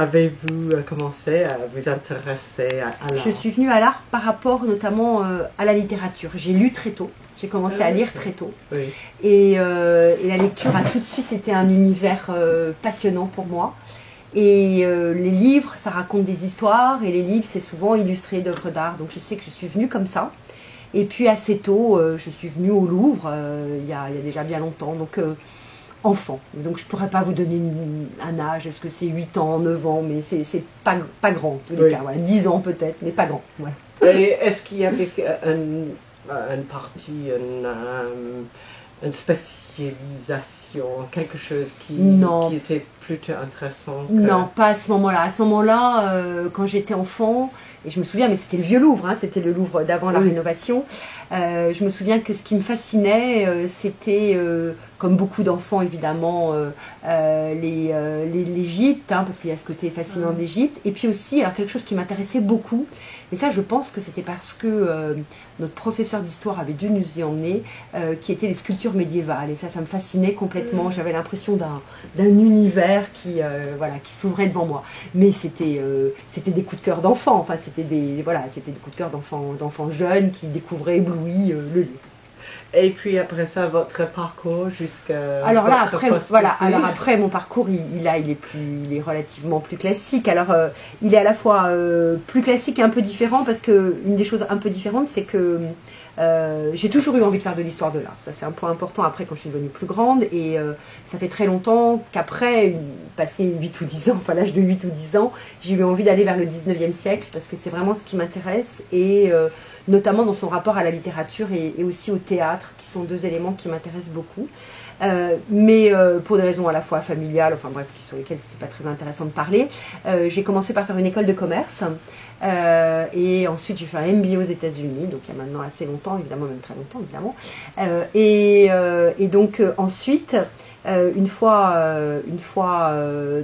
avez-vous commencé à vous intéresser à l'art? Je suis venue à l'art par rapport notamment à la littérature. J'ai lu très tôt. J'ai commencé à lire très tôt. Oui. Et la lecture a tout de suite été un univers passionnant pour moi. Et les livres, ça raconte des histoires. Et les livres, c'est souvent illustré d'œuvres d'art. Donc je sais que je suis venue comme ça. Et puis assez tôt, je suis venue au Louvre, il y a déjà bien longtemps. Donc enfant. Donc je ne pourrais pas vous donner un âge. Est-ce que c'est 8 ans, 9 ans? Mais c'est pas grand, en tous les cas. Voilà. 10 ans peut-être, mais pas grand. Voilà. Et est-ce qu'il y avait une partie, une spécialisation, quelque chose qui était plutôt intéressant Non, pas à ce moment-là. À ce moment-là, quand j'étais enfant, et je me souviens, mais c'était le vieux Louvre, hein, c'était le Louvre d'avant la rénovation, je me souviens que ce qui me fascinait, c'était, comme beaucoup d'enfants évidemment, l'Égypte, hein, parce qu'il y a ce côté fascinant de l'Égypte, et puis aussi, alors quelque chose qui m'intéressait beaucoup, et ça je pense que c'était parce que notre professeur d'histoire avait dû nous y emmener, qui étaient les sculptures médiévales, et ça me fascinait complètement. J'avais l'impression d'un univers qui s'ouvrait devant moi. Mais c'était des coups de cœur d'enfants, enfin c'était des coups de cœur d'enfants jeunes qui découvraient éblouis le lieu. Et puis après ça, votre parcours jusqu'à... Alors là, après, mon parcours, il est relativement plus classique. Alors, il est à la fois plus classique et un peu différent, parce que une des choses un peu différentes, c'est que j'ai toujours eu envie de faire de l'histoire de l'art. Ça, c'est un point important après quand je suis devenue plus grande. Et ça fait très longtemps qu'après, passé 8 ou 10 ans, enfin l'âge de 8 ou 10 ans, j'ai eu envie d'aller vers le 19e siècle, parce que c'est vraiment ce qui m'intéresse. Et notamment dans son rapport à la littérature et aussi au théâtre, qui sont deux éléments qui m'intéressent beaucoup. Mais pour des raisons à la fois familiales, enfin bref, sur lesquelles c'est pas très intéressant de parler, j'ai commencé par faire une école de commerce. Et ensuite j'ai fait un MBA aux États-Unis, donc il y a maintenant assez longtemps, évidemment, même très longtemps, évidemment. Et donc ensuite, une fois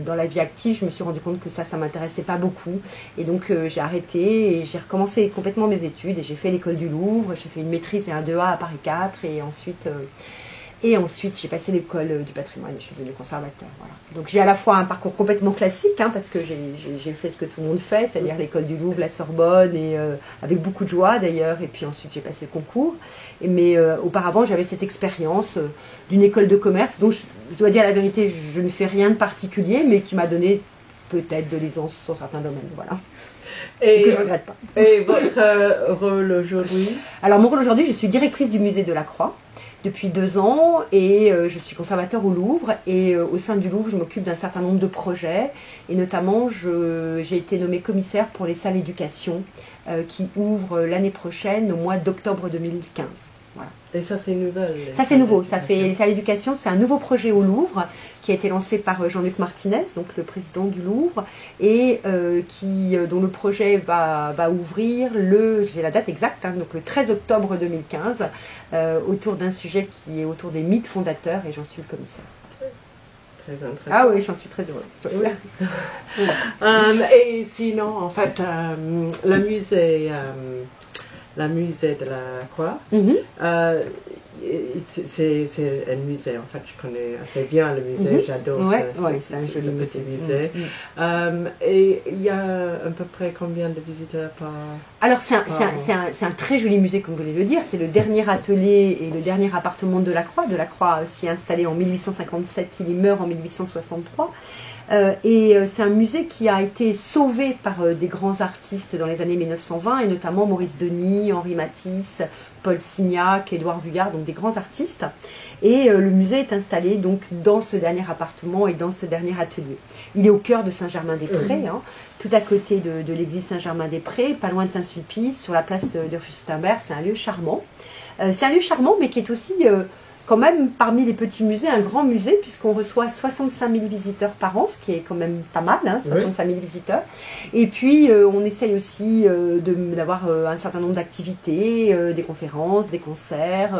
dans la vie active, je me suis rendu compte que ça m'intéressait pas beaucoup. Et donc j'ai arrêté et j'ai recommencé complètement mes études. Et j'ai fait l'école du Louvre, j'ai fait une maîtrise et un 2A à Paris 4. Et ensuite, j'ai passé l'école du patrimoine et je suis devenue conservateur. Voilà. Donc j'ai à la fois un parcours complètement classique, hein, parce que j'ai fait ce que tout le monde fait, c'est-à-dire l'école du Louvre, la Sorbonne, et avec beaucoup de joie d'ailleurs. Et puis ensuite, j'ai passé le concours. Mais auparavant, j'avais cette expérience d'une école de commerce dont je dois dire la vérité, je ne fais rien de particulier, mais qui m'a donné peut-être de l'aisance sur certains domaines. Voilà. Et que je ne regrette pas. Et votre rôle aujourd'hui? Alors mon rôle aujourd'hui, je suis directrice du musée de la Croix depuis 2 ans et je suis conservateur au Louvre, et au sein du Louvre je m'occupe d'un certain nombre de projets, et notamment j'ai été nommée commissaire pour les salles éducation qui ouvrent l'année prochaine au mois d'octobre 2015. Voilà. Et ça c'est nouvelle? Ça c'est nouveau, ça fait les salles d'éducation, c'est un nouveau projet au Louvre qui a été lancé par Jean-Luc Martinez, donc le président du Louvre, et dont le projet va ouvrir j'ai la date exacte, hein, donc le 13 octobre 2015, autour d'un sujet qui est autour des mythes fondateurs, et j'en suis le commissaire. Très intéressant. Ah oui, j'en suis très heureuse. Oui. Et sinon, en fait, le musée de la Croix, c'est un musée, en fait, je connais assez bien le musée, j'adore c'est un joli musée. Et il y a à peu près combien de visiteurs par... Alors c'est un très joli musée, comme vous voulez le dire, c'est le dernier atelier et le dernier appartement de la Croix. De la Croix s'y est installé en 1857, il y meurt en 1863. Et c'est un musée qui a été sauvé par des grands artistes dans les années 1920, et notamment Maurice Denis, Henri Matisse, Paul Signac, Édouard Vuillard, donc des grands artistes. Et le musée est installé donc dans ce dernier appartement et dans ce dernier atelier. Il est au cœur de Saint-Germain-des-Prés, hein, tout à côté de l'église Saint-Germain-des-Prés, pas loin de Saint-Sulpice, sur la place de Fürstenberg. C'est un lieu charmant. C'est un lieu charmant, mais qui est aussi... quand même, parmi les petits musées, un grand musée, puisqu'on reçoit 65 000 visiteurs par an, ce qui est quand même pas mal, hein, 65 000 visiteurs. Et puis, on essaye aussi d'avoir un certain nombre d'activités, des conférences, des concerts,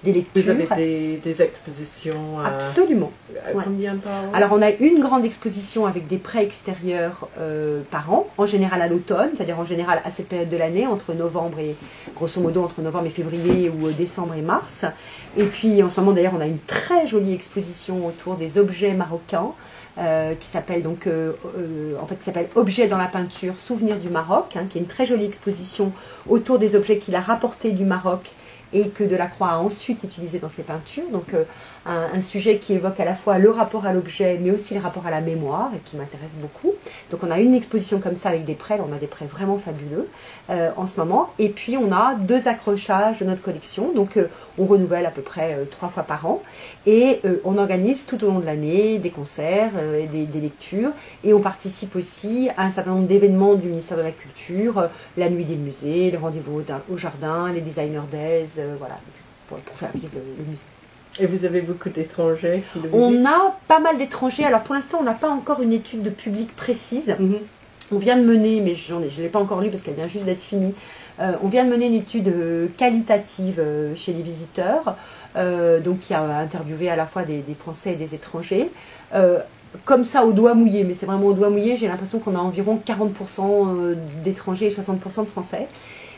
des lectures. Vous avez des expositions Absolument. Combien par an? Alors, on a une grande exposition avec des prêts extérieurs par an, en général à l'automne, c'est-à-dire en général à cette période de l'année, entre novembre et, grosso modo, entre novembre et février, ou décembre et mars. Et puis en ce moment d'ailleurs on a une très jolie exposition autour des objets marocains qui s'appelle donc qui s'appelle Objets dans la peinture, souvenirs du Maroc, qui est une très jolie exposition autour des objets qu'il a rapportés du Maroc et que Delacroix a ensuite utilisé dans ses peintures. Donc un sujet qui évoque à la fois le rapport à l'objet, mais aussi le rapport à la mémoire, et qui m'intéresse beaucoup. Donc on a une exposition comme ça avec des prêts, on a des prêts vraiment fabuleux en ce moment. Et puis on a 2 accrochages de notre collection, donc on renouvelle à peu près 3 fois par an. Et on organise tout au long de l'année des concerts, des lectures, et on participe aussi à un certain nombre d'événements du ministère de la Culture, la nuit des musées, les rendez-vous au jardin, les designers days, voilà, pour faire vivre le musée. Et vous avez beaucoup d'étrangers qui le visitent? On a pas mal d'étrangers. Alors pour l'instant, on n'a pas encore une étude de public précise. On vient de mener, mais je ne l'ai pas encore lue parce qu'elle vient juste d'être finie. On vient de mener une étude qualitative chez les visiteurs, donc qui a interviewé à la fois des Français et des étrangers. Comme ça, au doigt mouillé, mais c'est vraiment au doigt mouillé, j'ai l'impression qu'on a environ 40% d'étrangers et 60% de Français.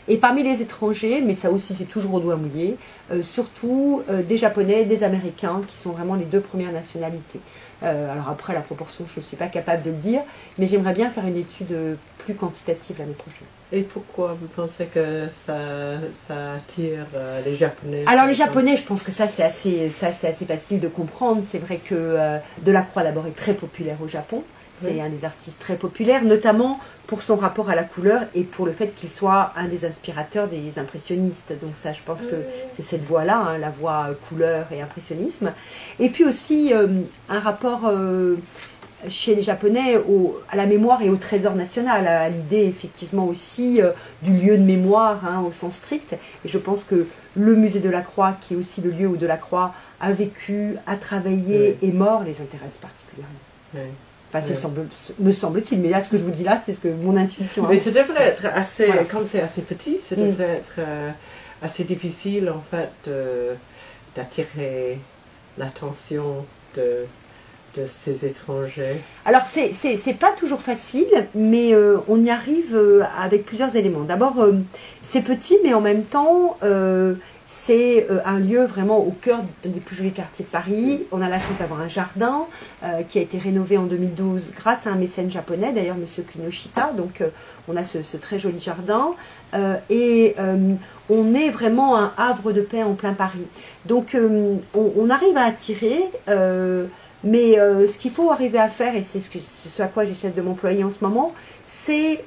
Et parmi les étrangers, mais ça aussi c'est toujours au doigt mouillé, surtout des Japonais, des Américains, qui sont vraiment les 2 premières nationalités. Alors après, la proportion, je ne suis pas capable de le dire, mais j'aimerais bien faire une étude plus quantitative l'année prochaine. Et pourquoi vous pensez que ça attire les Japonais? Alors les Japonais, je pense que ça c'est assez facile de comprendre. C'est vrai que Delacroix d'abord est très populaire au Japon. C'est un des artistes très populaires, notamment pour son rapport à la couleur et pour le fait qu'il soit un des inspirateurs des impressionnistes. Donc ça, je pense que c'est cette voie-là, la voie couleur et impressionnisme. Et puis aussi un rapport chez les Japonais à la mémoire et au trésor national, à l'idée effectivement aussi du lieu de mémoire au sens strict. Et je pense que le musée Delacroix, qui est aussi le lieu où Delacroix a vécu, a travaillé et mort, les intéresse particulièrement. Enfin, me semble-t-il, mais là, ce que je vous dis là, c'est ce que mon intuition. Mais ça devrait être assez, comme c'est assez petit, ça devrait être assez difficile en fait d'attirer l'attention de ces étrangers. Alors, c'est pas toujours facile, mais on y arrive avec plusieurs éléments. D'abord, c'est petit, mais en même temps, c'est un lieu vraiment au cœur des plus jolis quartiers de Paris. On a la chance d'avoir un jardin qui a été rénové en 2012 grâce à un mécène japonais, d'ailleurs M. Kinoshita. Donc on a ce très joli jardin. On est vraiment un havre de paix en plein Paris. Donc on arrive à attirer, mais ce qu'il faut arriver à faire, et c'est ce à quoi j'essaie de m'employer en ce moment, c'est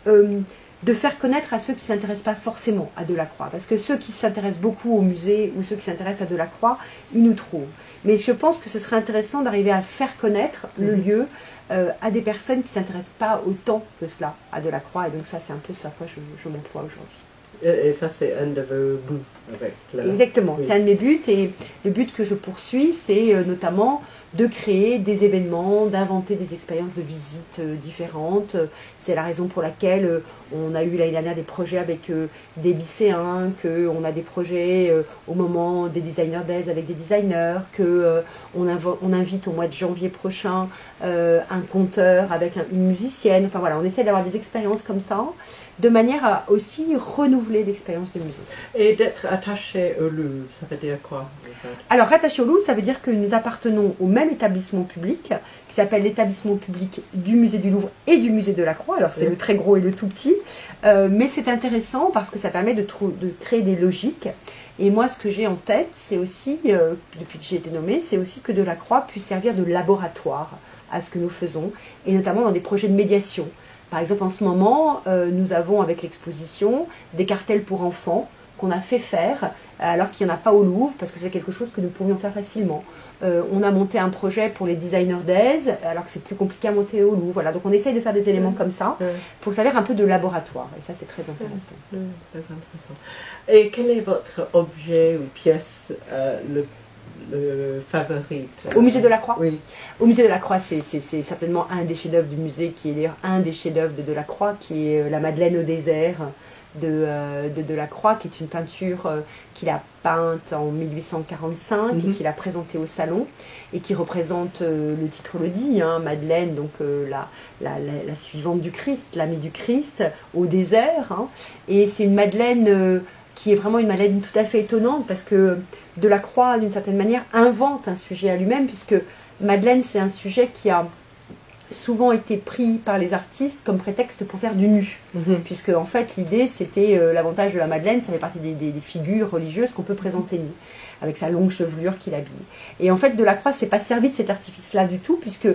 de faire connaître à ceux qui ne s'intéressent pas forcément à Delacroix. Parce que ceux qui s'intéressent beaucoup au musée ou ceux qui s'intéressent à Delacroix, ils nous trouvent. Mais je pense que ce serait intéressant d'arriver à faire connaître le lieu à des personnes qui ne s'intéressent pas autant que cela à Delacroix. Et donc ça, c'est un peu ce à quoi je m'emploie aujourd'hui. Et ça, c'est un de vos buts. Exactement, c'est un de mes buts. Et le but que je poursuis, c'est notamment de créer des événements, d'inventer des expériences de visite différentes. C'est la raison pour laquelle on a eu l'année dernière des projets avec des lycéens, qu'on a des projets au moment des designers days avec des designers, qu'on invite au mois de janvier prochain un conteur avec une musicienne. Enfin voilà, on essaie d'avoir des expériences comme ça, de manière à aussi renouveler l'expérience du musée. Et d'être attaché au Louvre, ça veut dire quoi? Alors, rattaché au Louvre, ça veut dire que nous appartenons au même établissement public, qui s'appelle l'établissement public du musée du Louvre et du musée Delacroix. Alors, c'est le très gros et le tout petit, mais c'est intéressant parce que ça permet de créer des logiques. Et moi, ce que j'ai en tête, c'est aussi, depuis que j'ai été nommée, c'est aussi que Delacroix puisse servir de laboratoire à ce que nous faisons, et notamment dans des projets de médiation. Par exemple, en ce moment, nous avons avec l'exposition des cartels pour enfants qu'on a fait faire alors qu'il n'y en a pas au Louvre parce que c'est quelque chose que nous pourrions faire facilement. On a monté un projet pour les designers days alors que c'est plus compliqué à monter au Louvre. Voilà, donc on essaye de faire des éléments comme ça pour servir un peu de laboratoire et ça c'est très intéressant. Très intéressant. Et quel est votre objet ou pièce le favori? Au musée Delacroix? Oui. Au musée Delacroix, c'est certainement un des chefs-d'œuvre du musée, qui est d'ailleurs un des chefs-d'œuvre de Delacroix, qui est la Madeleine au désert de Delacroix, qui est une peinture qu'il a peinte en 1845 et qu'il a présentée au salon et qui représente, le titre le dit, Madeleine, donc la suivante du Christ, l'amie du Christ, au désert. Et c'est une Madeleine qui est vraiment une Madeleine tout à fait étonnante, parce que Delacroix, d'une certaine manière, invente un sujet à lui-même, puisque Madeleine, c'est un sujet qui a souvent été pris par les artistes comme prétexte pour faire du nu, puisque en fait l'idée c'était l'avantage de la Madeleine, ça fait partie des figures religieuses qu'on peut présenter nues, avec sa longue chevelure qui l'habille. Et en fait Delacroix s'est pas servi de cet artifice-là du tout, puisque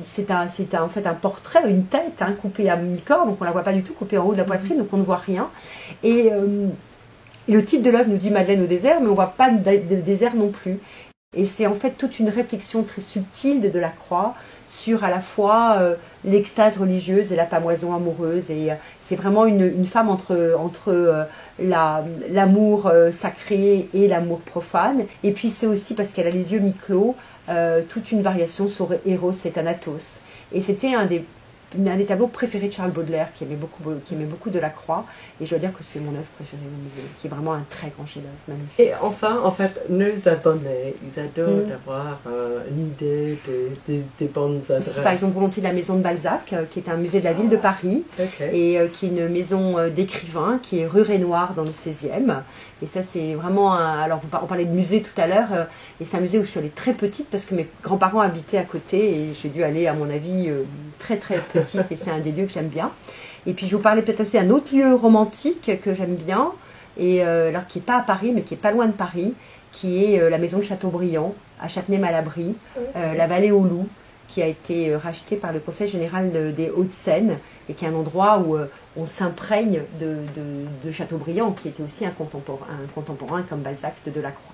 c'est en fait un portrait, une tête coupée à mi-corps, donc on la voit pas du tout, coupée en haut de la poitrine, donc on ne voit rien. Et le titre de l'œuvre nous dit Madeleine au désert, mais on voit pas de désert non plus. Et c'est en fait toute une réflexion très subtile de Delacroix sur à la fois l'extase religieuse et la pamoison amoureuse. Et c'est vraiment une femme entre l'amour sacré et l'amour profane. Et puis c'est aussi, parce qu'elle a les yeux mi-clos, toute une variation sur Eros et Thanatos. Et c'était un des tableaux préférés de Charles Baudelaire, qui aimait beaucoup Delacroix, et je dois dire que c'est mon œuvre préférée au musée, qui est vraiment un très grand chef-d'œuvre, magnifique. Et enfin, en fait, nos abonnés, ils adorent d'avoir une idée des bonnes adresses. Par exemple, volontiers de la maison de Balzac, qui est un musée de la ville de Paris, et qui est une maison d'écrivain, qui est rue Renoir dans le 16e. Et ça, c'est vraiment alors, on parlait de musée tout à l'heure, et c'est un musée où je suis allée très petite, parce que mes grands-parents habitaient à côté, et j'ai dû aller, à mon avis, très très petite, et c'est un des lieux que j'aime bien. Et puis je vous parlais peut-être aussi d'un autre lieu romantique que j'aime bien, et alors qui n'est pas à Paris, mais qui est pas loin de Paris, qui est la maison de Chateaubriand, à Châtenay-Malabry, la vallée aux loups, qui a été rachetée par le Conseil général des Hauts-de-Seine, et qui est un endroit où on s'imprègne de Chateaubriand, qui était aussi un contemporain comme Balzac de Delacroix.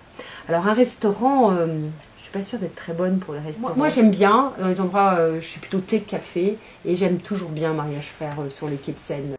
Alors un restaurant, je suis pas sûre d'être très bonne pour les restaurants. Moi j'aime bien, dans les endroits, je suis plutôt thé, café, et j'aime toujours bien Mariage Frères sur les quais de Seine.